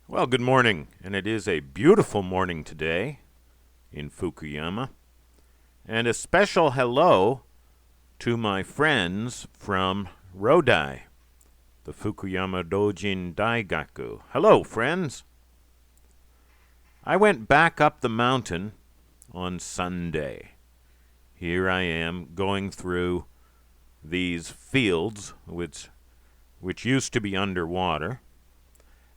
Well, good morning, and it is a beautiful morning today in Fukuyama. And a special hello to my friends from Rodai, the Fukuyama Dojin Daigaku. Hello, friends. I went back up the mountain on Sunday. Here I am going through these fields which used to be underwater.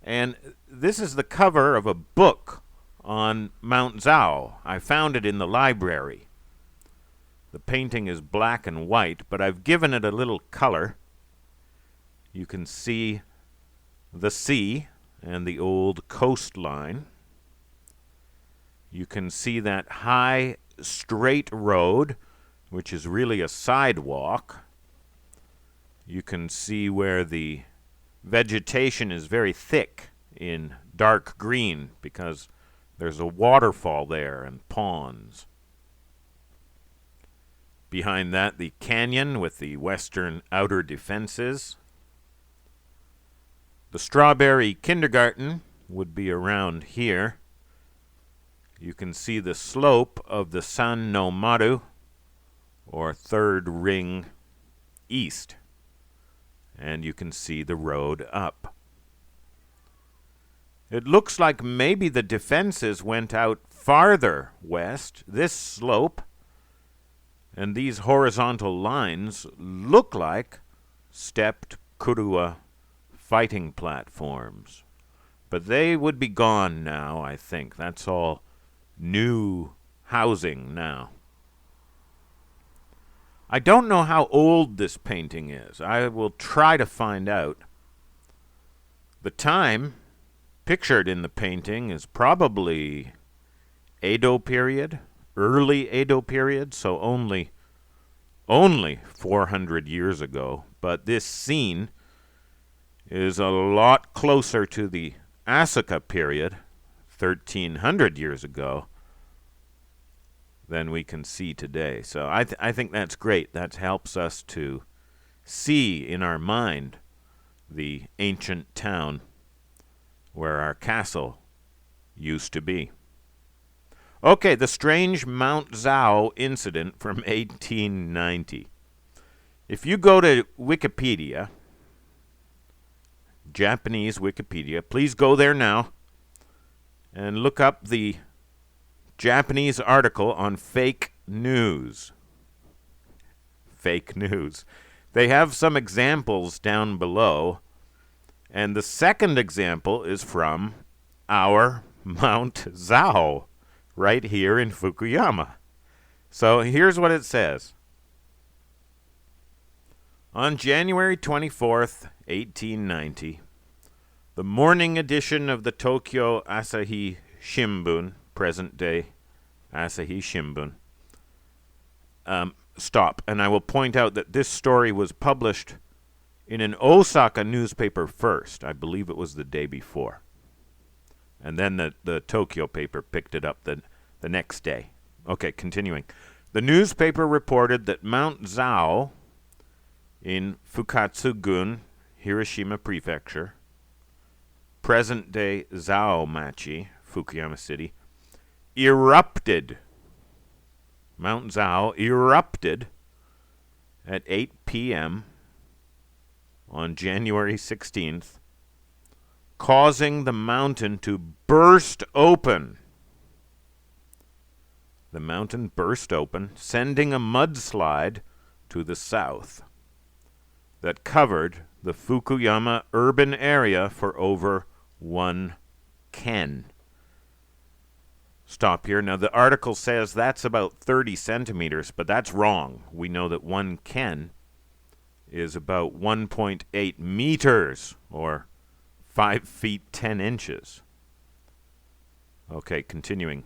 And this is the cover of a book on Mt Zao. I found it in the library. The painting is black and white, but I've given it a little color. You can see the sea and the old coastline. You can see that high, straight road, which is really a sidewalk. You can see where the vegetation is very thick in dark green because there's a waterfall there and ponds. Behind that, the canyon with the western outer defenses. The strawberry kindergarten would be around here. You can see the slope of the San no Maru, or third ring east. And you can see the road up. It looks like maybe the defenses went out farther west. This slope and these horizontal lines look like stepped kurua fighting platforms. But they would be gone now, I think. That's all new housing now. I don't know how old this painting is. I will try to find out. The time pictured in the painting is probably Edo period, early Edo period, so only 400 years ago. But this scene is a lot closer to the Asuka period, 1300 years ago, than we can see today. So I think that's great. That helps us to see in our mind the ancient town where our castle used to be. Okay, the strange Mt Zao incident from 1890. If you go to Wikipedia, Japanese Wikipedia, please go there now and look up the Japanese article on fake news. Fake news. They have some examples down below, and the second example is from our Mt Zao, right here in Fukuyama. So here's what it says. On January 24th, 1890, the morning edition of the Tokyo Asahi Shimbun, present-day Asahi Shimbun. Stop. And I will point out that this story was published in an Osaka newspaper first. I believe it was the day before. And then the Tokyo paper picked it up the next day. Okay, continuing. The newspaper reported that Mt Zao in Fukatsu-gun, Hiroshima Prefecture, present-day Zao-machi, Fukuyama City, erupted. Mt Zao erupted at 8 p.m. on January 16th, causing the mountain to burst open. The mountain burst open, sending a mudslide to the south that covered the Fukuyama urban area for over 1 ken. Stop here. Now, the article says that's about 30 centimeters, but that's wrong. We know that 1 ken is about 1.8 meters, or 5 feet 10 inches. Okay, continuing.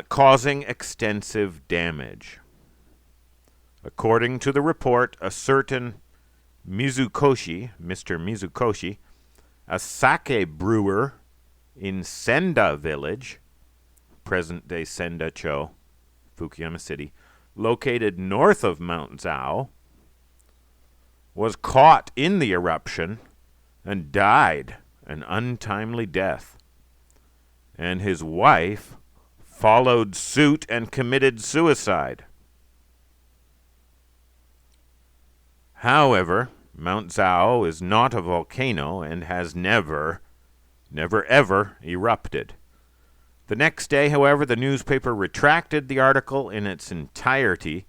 Causing extensive damage. According to the report, a certain Mizukoshi, Mr. Mizukoshi, a sake brewer in Senda village, present-day Senda-cho, Fukuyama City, located north of Mt Zao, was caught in the eruption and died an untimely death, and his wife followed suit and committed suicide. However, Mt Zao is not a volcano and has never ever erupted. The next day, however, the newspaper retracted the article in its entirety,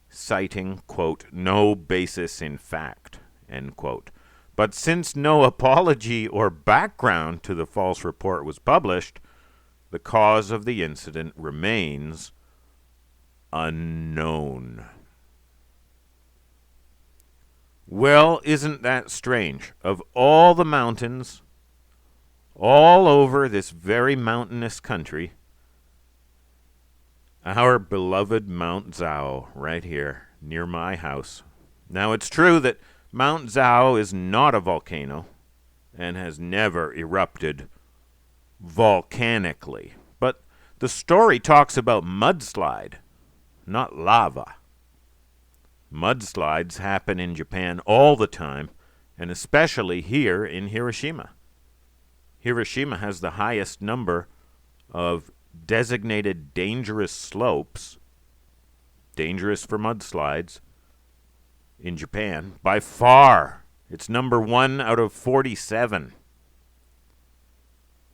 citing, quote, no basis in fact, end quote. But since no apology or background to the false report was published, the cause of the incident remains unknown. Well, isn't that strange? Of all the mountains all over this very mountainous country, our beloved Mt Zao right here near my house. Now, it's true that Mt Zao is not a volcano and has never erupted volcanically. But the story talks about mudslide, not lava. Mudslides happen in Japan all the time, and especially here in Hiroshima. Hiroshima has the highest number of designated dangerous slopes, dangerous for mudslides, in Japan. By far, it's number 1 out of 47.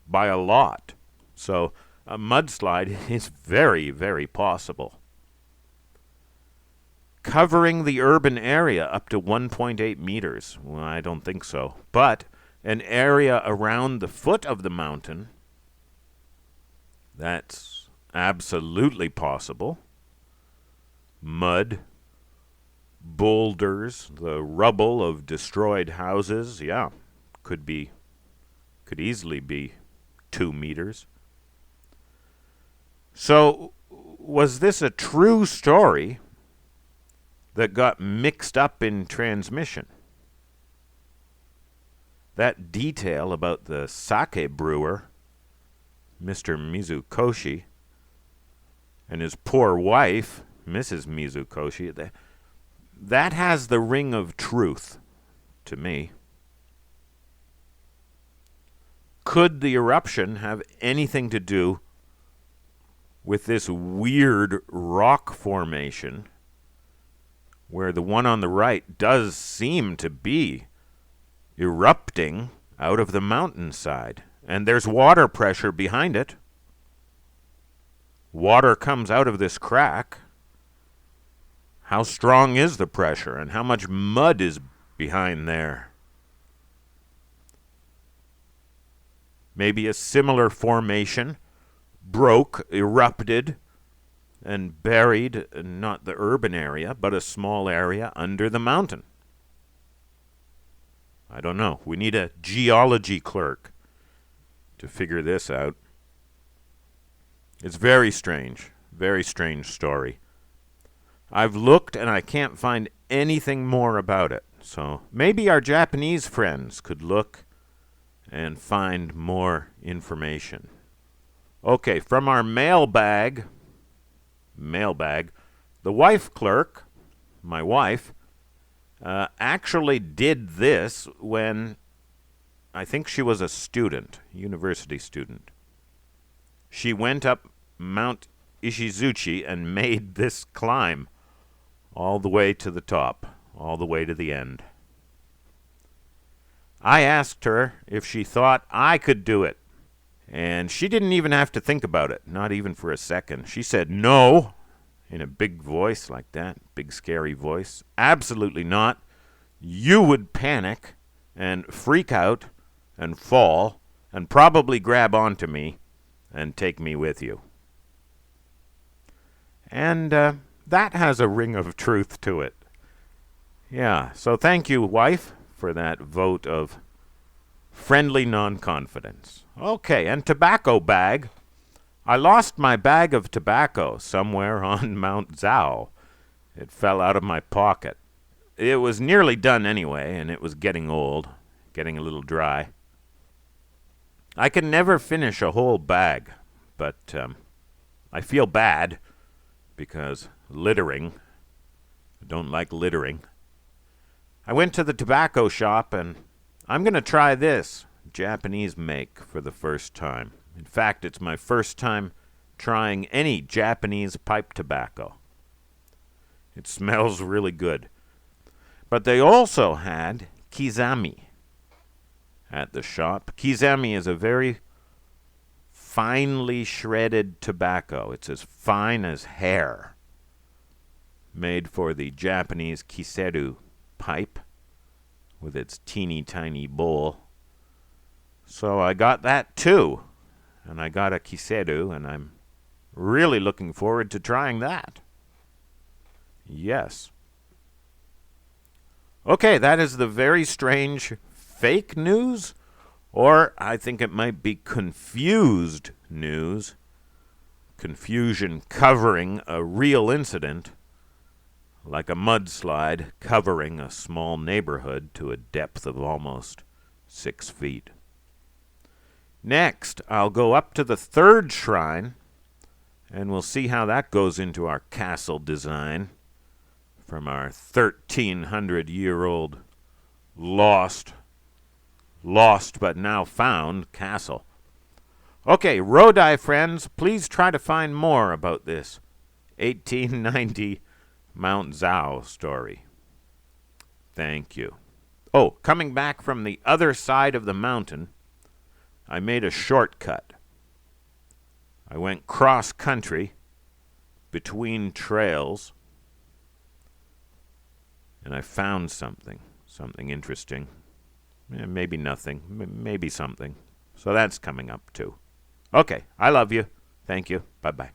By a lot. So a mudslide is very, very possible. Covering the urban area up to 1.8 meters. Well, I don't think so. But an area around the foot of the mountain, that's absolutely possible. Mud, boulders, the rubble of destroyed houses, yeah, could easily be 2 meters. So, was this a true story that got mixed up in transmission? That detail about the sake brewer, Mr. Mizukoshi, and his poor wife, Mrs. Mizukoshi, that has the ring of truth to me. Could the eruption have anything to do with this weird rock formation where the one on the right does seem to be erupting out of the mountainside, and there's water pressure behind it? Water comes out of this crack. How strong is the pressure, and how much mud is behind there? Maybe a similar formation broke, erupted, and buried not the urban area, but a small area under the mountain. I don't know. We need a geology clerk to figure this out. It's very strange story. I've looked and I can't find anything more about it. So maybe our Japanese friends could look and find more information. Okay, from our mailbag, the wife clerk, my wife, actually did this when I think she was a student, university student. She went up Mount Ishizuchi and made this climb all the way to the top, all the way to the end. I asked her if she thought I could do it, and she didn't even have to think about it, not even for a second. She said no, in a big voice like that, big scary voice. Absolutely not. You would panic and freak out and fall and probably grab onto me and take me with you. And that has a ring of truth to it. Yeah, so thank you, wife, for that vote of friendly non-confidence. Okay, and tobacco bag. I lost my bag of tobacco somewhere on Mt Zao. It fell out of my pocket. It was nearly done anyway, and it was getting old, getting a little dry. I can never finish a whole bag, but I feel bad because littering. I don't like littering. I went to the tobacco shop, and I'm going to try this Japanese make for the first time. In fact, it's my first time trying any Japanese pipe tobacco. It smells really good. But they also had kizami at the shop. Kizami is a very finely shredded tobacco. It's as fine as hair, made for the Japanese kiseru pipe with its teeny tiny bowl. So I got that too, and I got a kiseru, and I'm really looking forward to trying that. Yes. Okay, that is the very strange fake news, or I think it might be confused news. Confusion covering a real incident, like a mudslide covering a small neighborhood to a depth of almost 6 feet. Next, I'll go up to the third shrine, and we'll see how that goes into our castle design from our 1,300-year-old lost but now found castle. Okay, Rodai friends, please try to find more about this 1890 Mt Zao story. Thank you. Oh, coming back from the other side of the mountain, I made a shortcut. I went cross-country between trails, and I found something interesting. Maybe nothing, maybe something. So that's coming up too. Okay, I love you. Thank you. Bye-bye.